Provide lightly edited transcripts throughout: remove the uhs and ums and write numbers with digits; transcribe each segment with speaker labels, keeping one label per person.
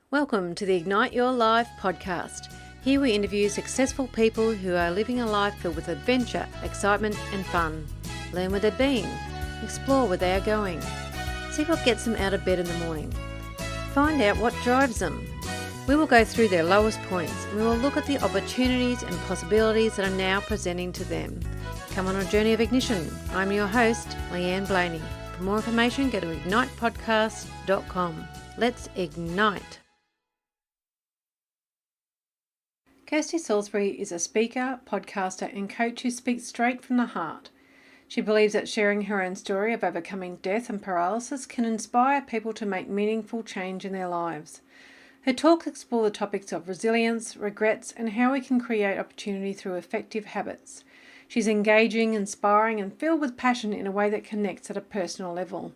Speaker 1: Welcome to the Ignite Your Life podcast. Here we interview successful people who are living a life filled with adventure, excitement and fun. Learn where they're being, explore where they are going. See what gets them out of bed in the morning. Find out what drives them. We will go through their lowest points and we will look at the opportunities and possibilities that are now presenting to them. Come on a journey of ignition. I'm your host, Leanne Blaney. For more information, go to ignitepodcast.com. Let's ignite. Kirsty Salisbury is a speaker, podcaster and coach who speaks straight from the heart. She believes that sharing her own story of overcoming death and paralysis can inspire people to make meaningful change in their lives. Her talks explore the topics of resilience, regrets and how we can create opportunity through effective habits. She's engaging, inspiring and filled with passion in a way that connects at a personal level.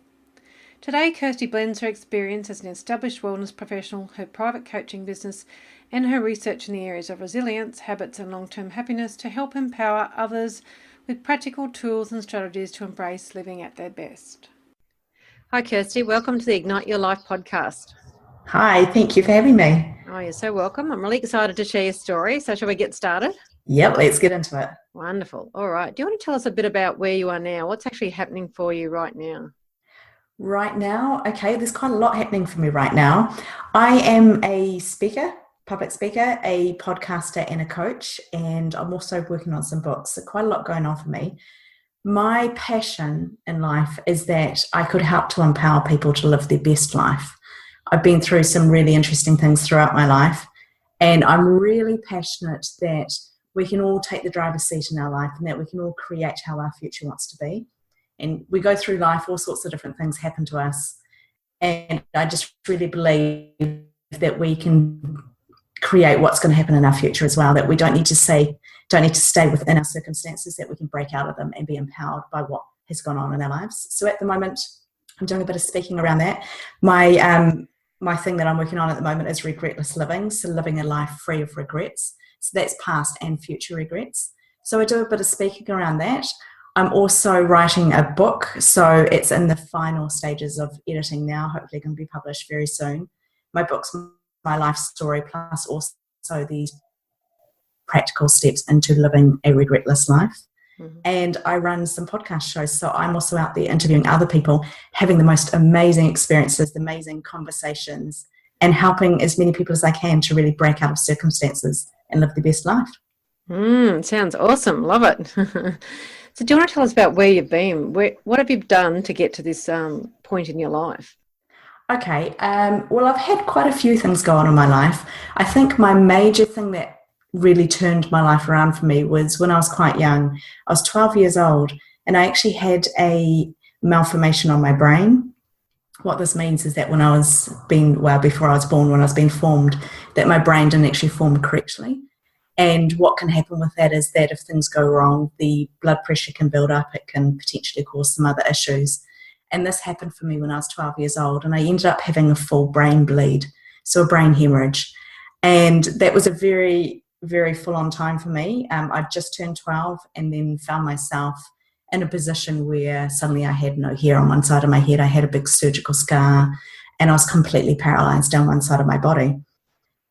Speaker 1: Today, Kirsty blends her experience as an established wellness professional, her private coaching business, and her research in the areas of resilience, habits, and long-term happiness to help empower others with practical tools and strategies to embrace living at their best. Hi, Kirsty. Welcome to the Ignite Your Life podcast.
Speaker 2: Hi, thank you for having me.
Speaker 1: Oh, you're so welcome. I'm really excited to share your story. So shall we get started?
Speaker 2: Yep, let's get into it.
Speaker 1: Wonderful. All right. Do you want to tell us a bit about where you are now? What's actually happening for you right now?
Speaker 2: Right now, okay, there's quite a lot happening for me right now. I am a speaker, public speaker, a podcaster and a coach, and I'm also working on some books. So quite a lot going on for me. My passion in life is that I could help to empower people to live their best life. I've been through some really interesting things throughout my life, and I'm really passionate that we can all take the driver's seat in our life and that we can all create how our future wants to be. And we go through life, all sorts of different things happen to us. And I just really believe that we can create what's going to happen in our future as well, that we don't need to stay within our circumstances, that we can break out of them and be empowered by what has gone on in our lives. So at the moment, I'm doing a bit of speaking around that. My thing that I'm working on at the moment is regretless living, so living a life free of regrets. So that's past and future regrets. So I do a bit of speaking around that. I'm also writing a book, so it's in the final stages of editing now, hopefully going to be published very soon. My book's my life story, plus also these practical steps into living a regretless life. Mm-hmm. And I run some podcast shows, so I'm also out there interviewing other people, having the most amazing experiences, amazing conversations, and helping as many people as I can to really break out of circumstances and live their best life.
Speaker 1: Sounds awesome. Love it. So do you want to tell us about where you've been? What have you done to get to this point in your life?
Speaker 2: Okay. Well, I've had quite a few things go on in my life. I think my major thing that really turned my life around for me was when I was quite young. I was 12 years old and I actually had a malformation on my brain. What this means is that before I was born, when I was being formed, that my brain didn't actually form correctly. And what can happen with that is that if things go wrong, the blood pressure can build up. It can potentially cause some other issues. And this happened for me when I was 12 years old. And I ended up having a full brain bleed, so a brain hemorrhage. And that was a very, very full-on time for me. I'd just turned 12 and then found myself in a position where suddenly I had no hair on one side of my head. I had a big surgical scar and I was completely paralyzed down one side of my body.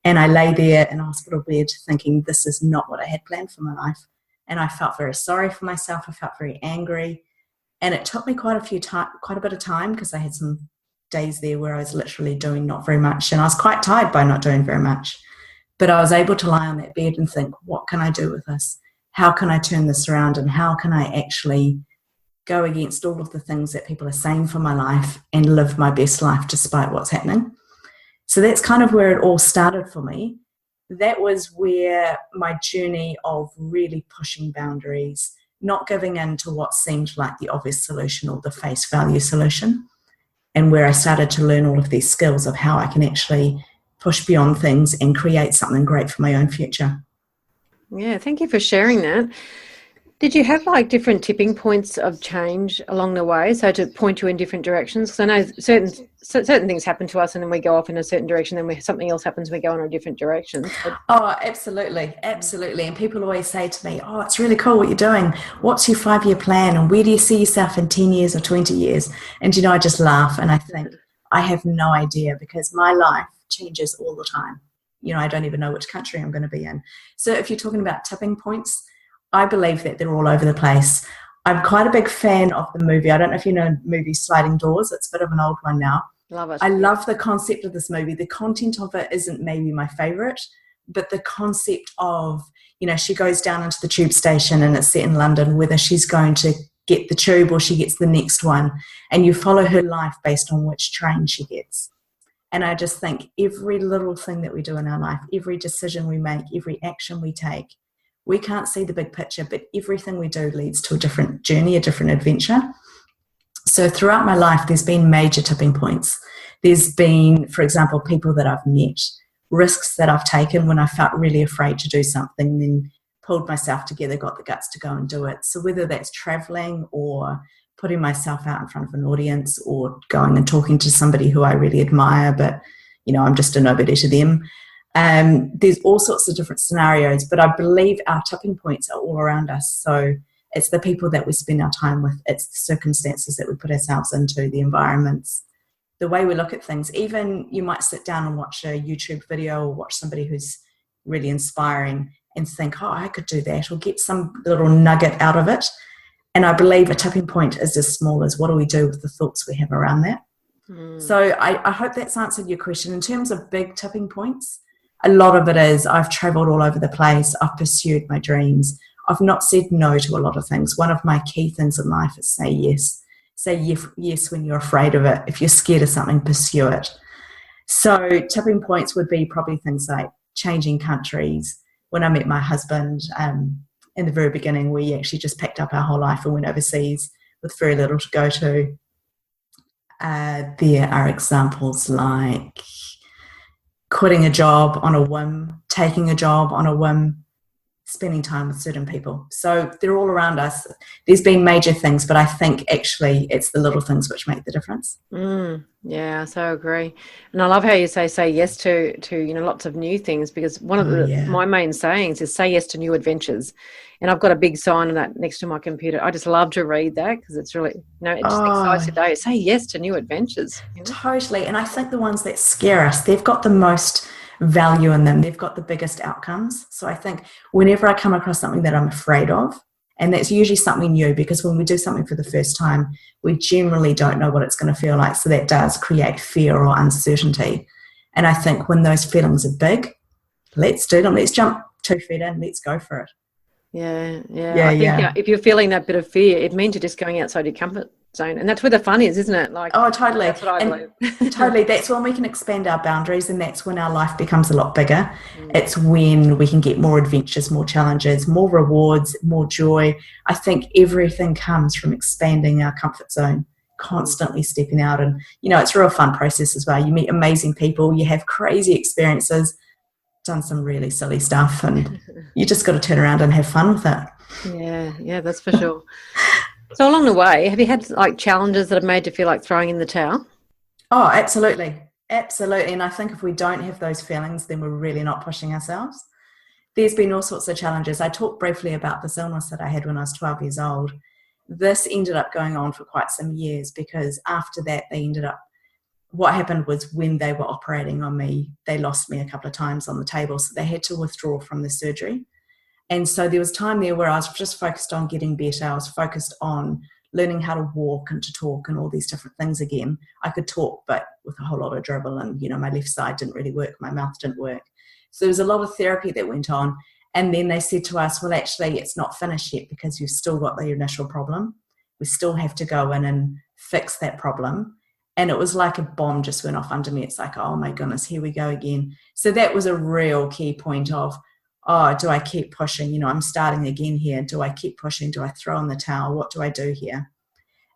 Speaker 2: And I lay there in a hospital bed thinking this is not what I had planned for my life. And I felt very sorry for myself. I felt very angry. And it took me quite a bit of time because I had some days there where I was literally doing not very much. And I was quite tired by not doing very much. But I was able to lie on that bed and think, what can I do with this? How can I turn this around? And how can I actually go against all of the things that people are saying for my life and live my best life despite what's happening? So that's kind of where it all started for me. That was where my journey of really pushing boundaries, not giving in to what seemed like the obvious solution or the face value solution, and where I started to learn all of these skills of how I can actually push beyond things and create something great for my own future.
Speaker 1: Yeah, thank you for sharing that. Did you have different tipping points of change along the way, so to point you in different directions? Because I know certain things happen to us and then we go off in a certain direction, then something else happens and we go in a different direction.
Speaker 2: Oh, absolutely. And people always say to me, oh, it's really cool what you're doing. What's your 5-year plan and where do you see yourself in 10 years or 20 years? And I just laugh and I think I have no idea because my life changes all the time. I don't even know which country I'm going to be in. So if you're talking about tipping points, I believe that they're all over the place. I'm quite a big fan of the movie. I don't know if you know the movie Sliding Doors. It's a bit of an old one now.
Speaker 1: Love it.
Speaker 2: I love the concept of this movie. The content of it isn't maybe my favorite, but the concept of, she goes down into the tube station and it's set in London, whether she's going to get the tube or she gets the next one, and you follow her life based on which train she gets. And I just think every little thing that we do in our life, every decision we make, every action we take, we can't see the big picture, but everything we do leads to a different journey, a different adventure. So throughout my life, there's been major tipping points. There's been, for example, people that I've met, risks that I've taken when I felt really afraid to do something, then pulled myself together, got the guts to go and do it. So whether that's traveling or putting myself out in front of an audience or going and talking to somebody who I really admire, but, I'm just a nobody to them. There's all sorts of different scenarios, but I believe our tipping points are all around us. So it's the people that we spend our time with. It's the circumstances that we put ourselves into, the environments, the way we look at things. Even you might sit down and watch a YouTube video or watch somebody who's really inspiring and think, oh, I could do that, or get some little nugget out of it. And I believe a tipping point is as small as what do we do with the thoughts we have around that. So I hope that's answered your question. In terms of big tipping points, a lot of it is I've traveled all over the place. I've pursued my dreams. I've not said no to a lot of things. One of my key things in life is say yes. Say yes when you're afraid of it. If you're scared of something, pursue it. So tipping points would be probably things like changing countries. When I met my husband, in the very beginning, we actually just packed up our whole life and went overseas with very little to go to. There are examples like quitting a job on a whim, taking a job on a whim, spending time with certain people. So they're all around us. There's been major things, but I think actually it's the little things which make the difference.
Speaker 1: Yeah, I so agree. And I love how you say yes to lots of new things, because one of my main sayings is say yes to new adventures. And I've got a big sign of that next to my computer. I just love to read that because it's really, it just excites the day. Say yes to new adventures.
Speaker 2: Totally. And I think the ones that scare us, they've got the most value in them. They've got the biggest outcomes. So I think whenever I come across something that I'm afraid of, and that's usually something new, because when we do something for the first time, we generally don't know what it's going to feel like. So that does create fear or uncertainty. And I think when those feelings are big, let's do them. Let's jump 2 feet in. Let's go for it.
Speaker 1: Yeah. I think if you're feeling that bit of fear, it means you're just going outside your comfort zone, and that's where the fun is, isn't it? Like,
Speaker 2: totally.
Speaker 1: That's what I believe.
Speaker 2: Totally. That's when we can expand our boundaries, and that's when our life becomes a lot bigger. It's when we can get more adventures, more challenges, more rewards, more joy. I think everything comes from expanding our comfort zone, constantly stepping out, and it's a real fun process as well. You meet amazing people, you have crazy experiences, done some really silly stuff, and you just got to turn around and have fun with it.
Speaker 1: Yeah, that's for sure. So along the way, have you had like challenges that have made you feel like throwing in the towel?
Speaker 2: Oh, absolutely. And I think if we don't have those feelings, then we're really not pushing ourselves. There's been all sorts of challenges. I talked briefly about this illness that I had when I was 12 years old. This ended up going on for quite some years, because after that what happened was when they were operating on me, they lost me a couple of times on the table, so they had to withdraw from the surgery. And so there was time there where I was just focused on getting better. I was focused on learning how to walk and to talk and all these different things again. I could talk, but with a whole lot of dribble, and my left side didn't really work, my mouth didn't work. So there was a lot of therapy that went on. And then they said to us, well, actually, it's not finished yet, because you've still got the initial problem. We still have to go in and fix that problem. And it was like a bomb just went off under me. It's like, oh my goodness, here we go again. So that was a real key point of, do I keep pushing? I'm starting again here. Do I keep pushing? Do I throw in the towel? What do I do here?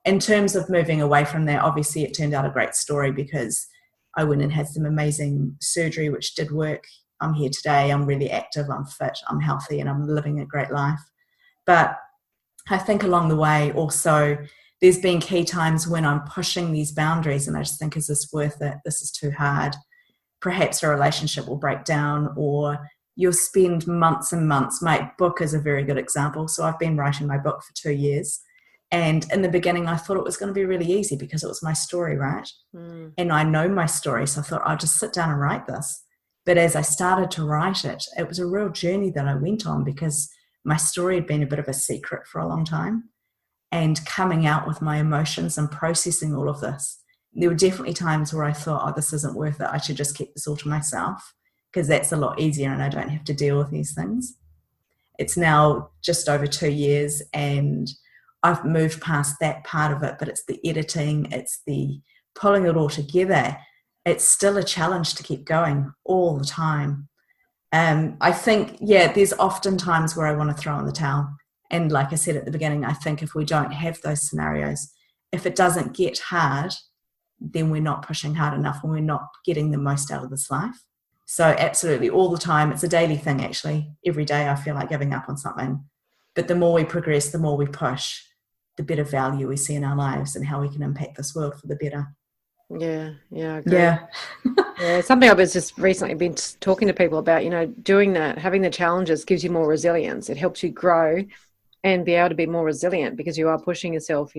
Speaker 2: In terms of moving away from that, obviously it turned out a great story, because I went and had some amazing surgery, which did work. I'm here today. I'm really active. I'm fit. I'm healthy, and I'm living a great life. But I think along the way also, there's been key times when I'm pushing these boundaries and I just think, is this worth it? This is too hard. Perhaps a relationship will break down, or you'll spend months and months. My book is a very good example. So I've been writing my book for 2 years, And in the beginning, I thought it was going to be really easy because it was my story, right? And I know my story. So I thought I'll just sit down and write this. But as I started to write it, it was a real journey that I went on because my story had been a bit of a secret for a long time. And coming out with my emotions and processing all of this, there were definitely times where I thought, oh, this isn't worth it. I should just keep this all to myself because that's a lot easier and I don't have to deal with these things. It's now just over 2 years and I've moved past that part of it, but it's the editing, it's the pulling it all together. It's still a challenge to keep going all the time. I think, there's often times where I want to throw in the towel. And like I said at the beginning, I think if we don't have those scenarios, if it doesn't get hard, then we're not pushing hard enough and we're not getting the most out of this life. So absolutely, all the time. It's a daily thing, actually. Every day I feel like giving up on something. But the more we progress, the more we push, the better value we see in our lives and how we can impact this world for the better.
Speaker 1: Yeah, I agree. Yeah, something I've just recently been talking to people about, doing that, having the challenges gives you more resilience. It helps you grow and be able to be more resilient because you are pushing yourself,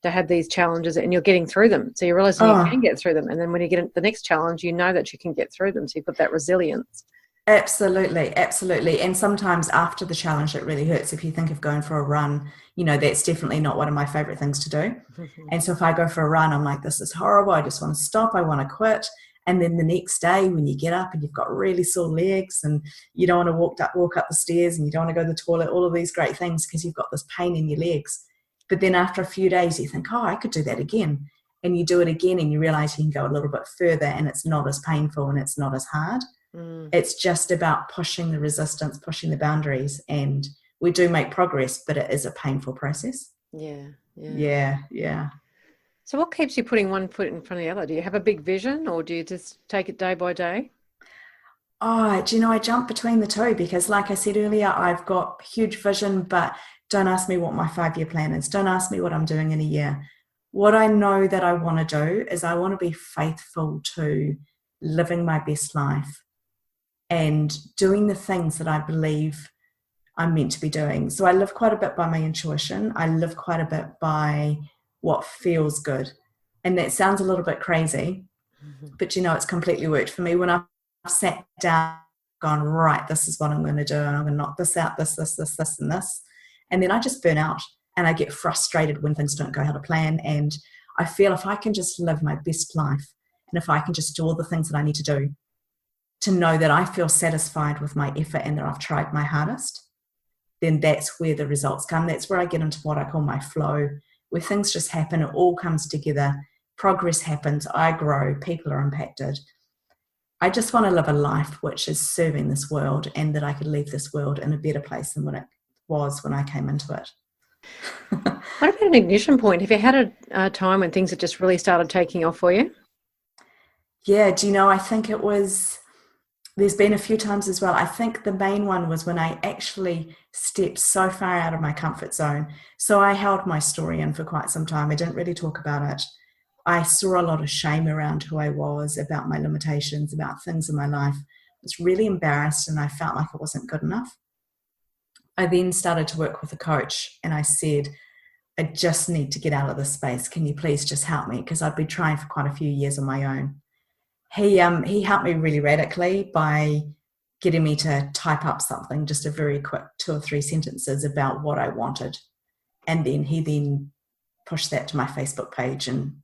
Speaker 1: to have these challenges and you're getting through them. So you're realizing you can get through them. And then when you get the next challenge, you know that you can get through them. So you've got that resilience.
Speaker 2: Absolutely. And sometimes after the challenge, it really hurts. If you think of going for a run, that's definitely not one of my favorite things to do. And so if I go for a run, I'm like, this is horrible. I just want to stop. I want to quit. And then the next day when you get up and you've got really sore legs and you don't want to walk up the stairs and you don't want to go to the toilet, all of these great things because you've got this pain in your legs. But then after a few days, you think, oh, I could do that again. And you do it again and you realize you can go a little bit further and it's not as painful and it's not as hard. It's just about pushing the resistance, pushing the boundaries. And we do make progress, but it is a painful process. Yeah.
Speaker 1: So what keeps you putting one foot in front of the other? Do you have a big vision or do you just take it day by day?
Speaker 2: Oh, do you know, I jump between the two because like I said earlier, I've got huge vision, but don't ask me what my 5-year plan is. Don't ask me what I'm doing in a year. What I know that I want to do is I want to be faithful to living my best life and doing the things that I believe I'm meant to be doing. So I live quite a bit by my intuition. I live quite a bit by what feels good. And that sounds a little bit crazy, but it's completely worked for me. When I've sat down, gone, right, this is what I'm going to do, and I'm going to knock this out, this, and this. And then I just burn out and I get frustrated when things don't go how to plan. And I feel if I can just live my best life and if I can just do all the things that I need to do to know that I feel satisfied with my effort and that I've tried my hardest, then that's where the results come. That's where I get into what I call my flow, where things just happen. It all comes together. Progress happens. I grow. People are impacted. I just want to live a life which is serving this world and that I could leave this world in a better place than what it was when I came into it.
Speaker 1: What about an ignition point? Have you had a time when things had just really started taking off for you?
Speaker 2: Yeah, I think there's been a few times as well. I think the main one was when I actually stepped so far out of my comfort zone. So I held my story in for quite some time. I didn't really talk about it. I saw a lot of shame around who I was, about my limitations, about things in my life. I was really embarrassed and I felt like it wasn't good enough. I then started to work with a coach and I said, I just need to get out of this space. Can you please just help me? Because I'd been trying for quite a few years on my own. He helped me really radically by getting me to type up something, just a very quick 2 or 3 sentences about what I wanted. And then he pushed that to my Facebook page and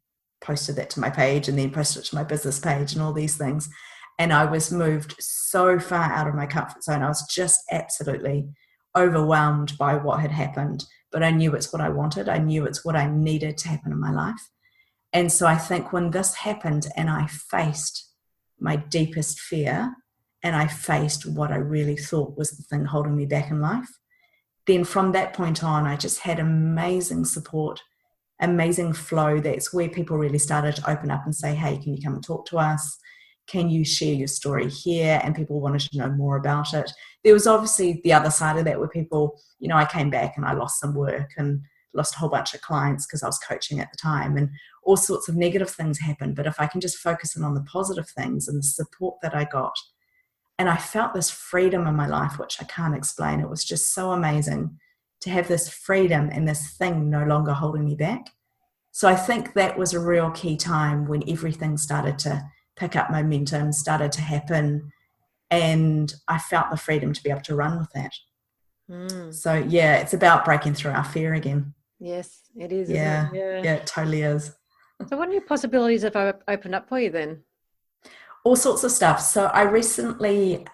Speaker 2: posted that to my page and then posted it to my business page and all these things. And I was moved so far out of my comfort zone. I was just absolutely overwhelmed by what had happened, but I knew it's what I wanted. I knew it's what I needed to happen in my life. And so I think when this happened and I faced my deepest fear and I faced what I really thought was the thing holding me back in life, then from that point on, I just had amazing support, amazing flow. That's where people really started to open up and say, hey, can you come and talk to us? Can you share your story here? And people wanted to know more about it. There was obviously the other side of that where people, I came back and I lost some work and lost a whole bunch of clients because I was coaching at the time and all sorts of negative things happened. But if I can just focus in on the positive things and the support that I got, and I felt this freedom in my life, which I can't explain. It was just so amazing. to have this freedom and this thing no longer holding me back. So I think that was a real key time when everything started to pick up momentum, started to happen, and I felt the freedom to be able to run with that. So yeah, it's about breaking through our fear again.
Speaker 1: Yes, it is,
Speaker 2: Yeah,
Speaker 1: isn't it?
Speaker 2: yeah, it totally is.
Speaker 1: So what new possibilities have opened up for you then?
Speaker 2: All sorts of stuff. So I recently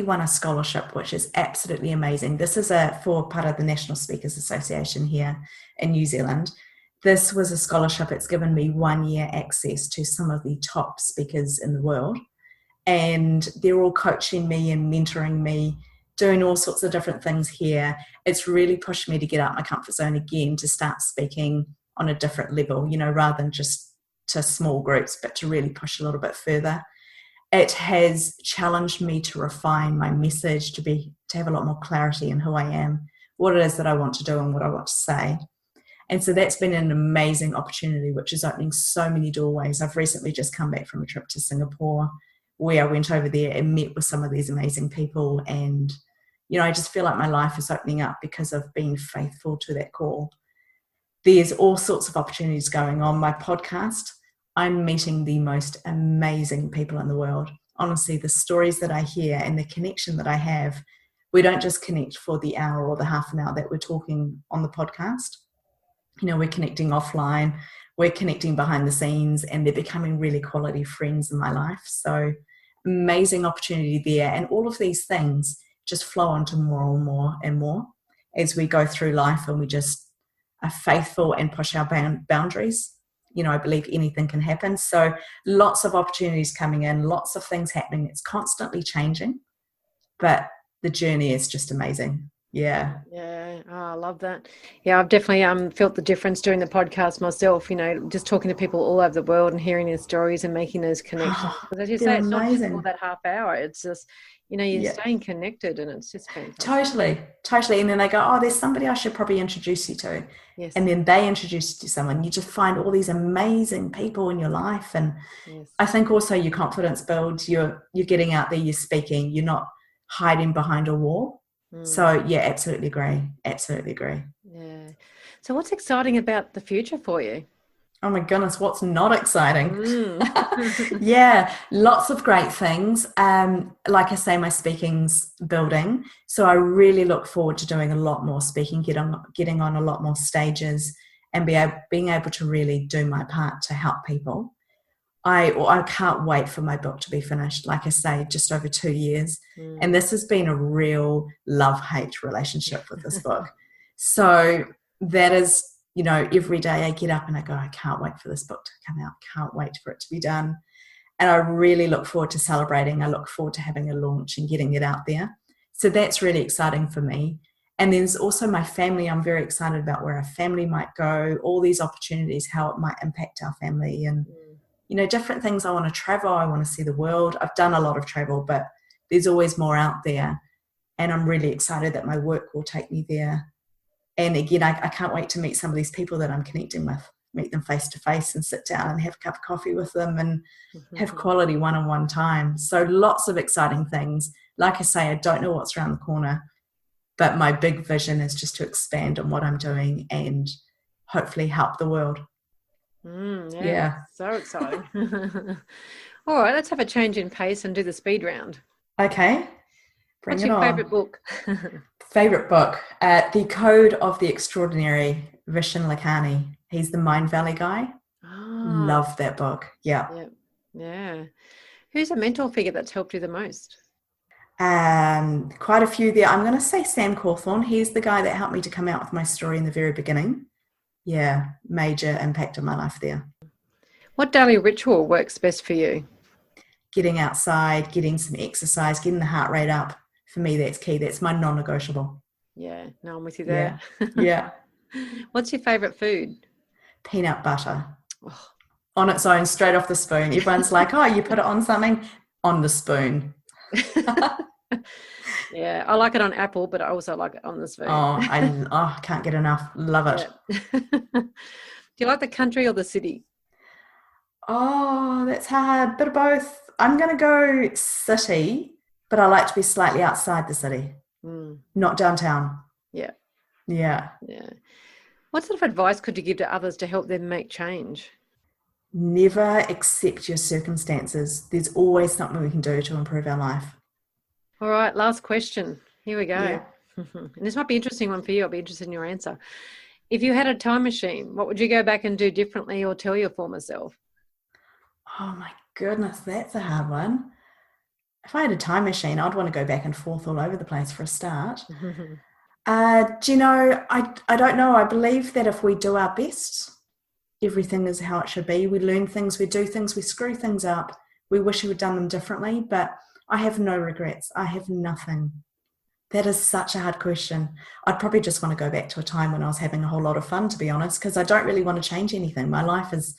Speaker 2: won a scholarship, which is absolutely amazing. This is for part of the National Speakers Association here in New Zealand. This was a scholarship. It's given me 1 year access to some of the top speakers in the world, and they're all coaching me and mentoring me, doing all sorts of different things here. It's really pushed me to get out my comfort zone again, to start speaking on a different level, rather than just to small groups, but to really push a little bit further. It has challenged me to refine my message, to have a lot more clarity in who I am, what it is that I want to do and what I want to say. And so that's been an amazing opportunity, which is opening so many doorways. I've recently just come back from a trip to Singapore, where I went over there and met with some of these amazing people. And, I just feel like my life is opening up because of being faithful to that call. There's all sorts of opportunities going on. My podcast, I'm meeting the most amazing people in the world. Honestly, the stories that I hear and the connection that I have, we don't just connect for the hour or the half an hour that we're talking on the podcast. We're connecting offline, we're connecting behind the scenes, and they're becoming really quality friends in my life. So amazing opportunity there. And all of these things just flow onto more and more and more as we go through life, and we just are faithful and push our boundaries. I believe anything can happen. So lots of opportunities coming in, lots of things happening. It's constantly changing, but the journey is just amazing. Yeah.
Speaker 1: Yeah. Oh, I love that. Yeah, I've definitely felt the difference doing the podcast myself, just talking to people all over the world and hearing their stories and making those connections. Because as you say, it's not just for that half hour. It's just, you're staying connected, and it's just fantastic.
Speaker 2: Totally. And then they go, oh, there's somebody I should probably introduce you to.
Speaker 1: Yes.
Speaker 2: And then they introduce you to someone. You just find all these amazing people in your life. And
Speaker 1: yes.
Speaker 2: I think also your confidence builds. You're getting out there, you're speaking, you're not hiding behind a wall. So yeah, absolutely agree.
Speaker 1: Yeah. So what's exciting about the future for you?
Speaker 2: Oh my goodness, what's not exciting? Yeah, lots of great things. Like I say, my speaking's building. So I really look forward to doing a lot more speaking, getting on a lot more stages, and being able to really do my part to help people. I can't wait for my book to be finished. Like I say, just over 2 years. And this has been a real love-hate relationship with this book. So that is, every day I get up and I go, I can't wait for this book to come out. Can't wait for it to be done. And I really look forward to celebrating. I look forward to having a launch and getting it out there. So that's really exciting for me. And there's also my family. I'm very excited about where our family might go, all these opportunities, how it might impact our family, and different things. I want to travel. I want to see the world. I've done a lot of travel, but there's always more out there. And I'm really excited that my work will take me there. And again, I can't wait to meet some of these people that I'm connecting with, meet them face to face and sit down and have a cup of coffee with them and have quality one-on-one time. So lots of exciting things. Like I say, I don't know what's around the corner, but my big vision is just to expand on what I'm doing and hopefully help the world.
Speaker 1: Yeah. So exciting. All right, let's have a change in pace and do the speed round.
Speaker 2: Okay.
Speaker 1: What's your favourite book?
Speaker 2: Favorite book? The Code of the Extraordinary, Vishen Lakhani. He's the Mind Valley guy. Love that book. Yeah.
Speaker 1: Who's a mentor figure that's helped you the most?
Speaker 2: Quite a few there. I'm going to say Sam Cawthorn. He's the guy that helped me to come out with my story in the very beginning. Yeah, major impact on my life there.
Speaker 1: What daily ritual works best for you?
Speaker 2: Getting outside, getting some exercise, getting the heart rate up. For me, that's key. That's my non-negotiable.
Speaker 1: Yeah, no, I'm with you there.
Speaker 2: Yeah.
Speaker 1: What's your favourite food?
Speaker 2: Peanut butter. Oh. On its own, straight off the spoon. Everyone's like, oh, you put it on something? On the spoon.
Speaker 1: Yeah, I like it on apple, but I also like it on the spoon.
Speaker 2: I can't get enough. Love it.
Speaker 1: Yeah. Do you like the country or the city?
Speaker 2: Oh, that's hard. Bit of both. I'm going to go city, but I like to be slightly outside the city, not downtown.
Speaker 1: Yeah.
Speaker 2: Yeah.
Speaker 1: Yeah. What sort of advice could you give to others to help them make change?
Speaker 2: Never accept your circumstances. There's always something we can do to improve our life.
Speaker 1: All right, last question. Here we go.
Speaker 2: Yeah.
Speaker 1: And this might be an interesting one for you. I'll be interested in your answer. If you had a time machine, what would you go back and do differently or tell your former self?
Speaker 2: Oh my goodness, that's a hard one. If I had a time machine, I'd want to go back and forth all over the place for a start. Do you know, I don't know. I believe that if we do our best, everything is how it should be. We learn things, we do things, we screw things up. We wish we had done them differently, but I have no regrets. I have nothing. That is such a hard question. I'd probably just want to go back to a time when I was having a whole lot of fun, to be honest, because I don't really want to change anything. My life is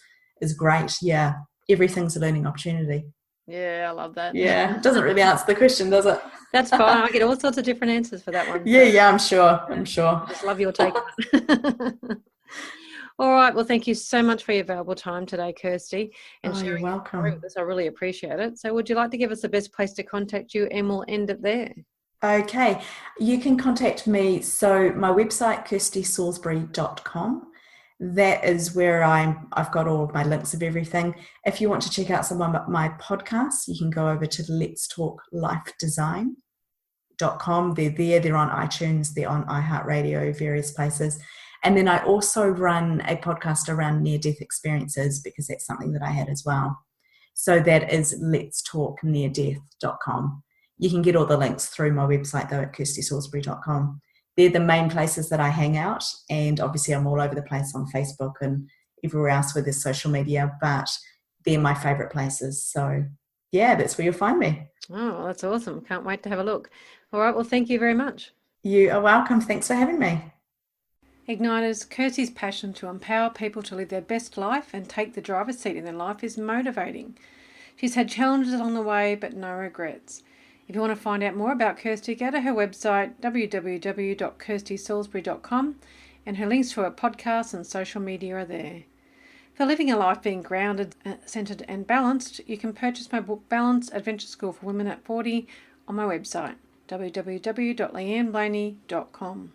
Speaker 2: great. Yeah. Everything's a learning opportunity.
Speaker 1: Yeah, I love that.
Speaker 2: Yeah. Doesn't really answer the question, does it?
Speaker 1: That's fine. I get all sorts of different answers for that one.
Speaker 2: Yeah, I'm sure. I
Speaker 1: just love your take on it. All right. Well, thank you so much for your valuable time today, Kirsty. And
Speaker 2: you're welcome.
Speaker 1: With us. I really appreciate it. So would you like to give us the best place to contact you, and we'll end it there?
Speaker 2: Okay. You can contact me. So my website, kirstysalisbury.com. That is where I've got all of my links of everything. If you want to check out some of my podcasts, you can go over to letstalklifedesign.com. They're there. They're on iTunes. They're on iHeartRadio, various places. And then I also run a podcast around near-death experiences, because that's something that I had as well. So that is letstalkneardeath.com. You can get all the links through my website, though, at kirstysalisbury.com. They're the main places that I hang out. And obviously I'm all over the place on Facebook and everywhere else where there's social media, but they're my favourite places. So yeah, that's where you'll find me.
Speaker 1: Oh, that's awesome. Can't wait to have a look. All right. Well, thank you very much.
Speaker 2: You are welcome. Thanks for having me.
Speaker 1: Igniters, Kirsty's passion to empower people to live their best life and take the driver's seat in their life is motivating. She's had challenges along the way, but no regrets. If you want to find out more about Kirsty, go to her website, www.kirstysalisbury.com, and her links to her podcasts and social media are there. For living a life being grounded, centred and balanced, you can purchase my book, Balance, Adventure School for Women at 40, on my website, www.leanneblaney.com.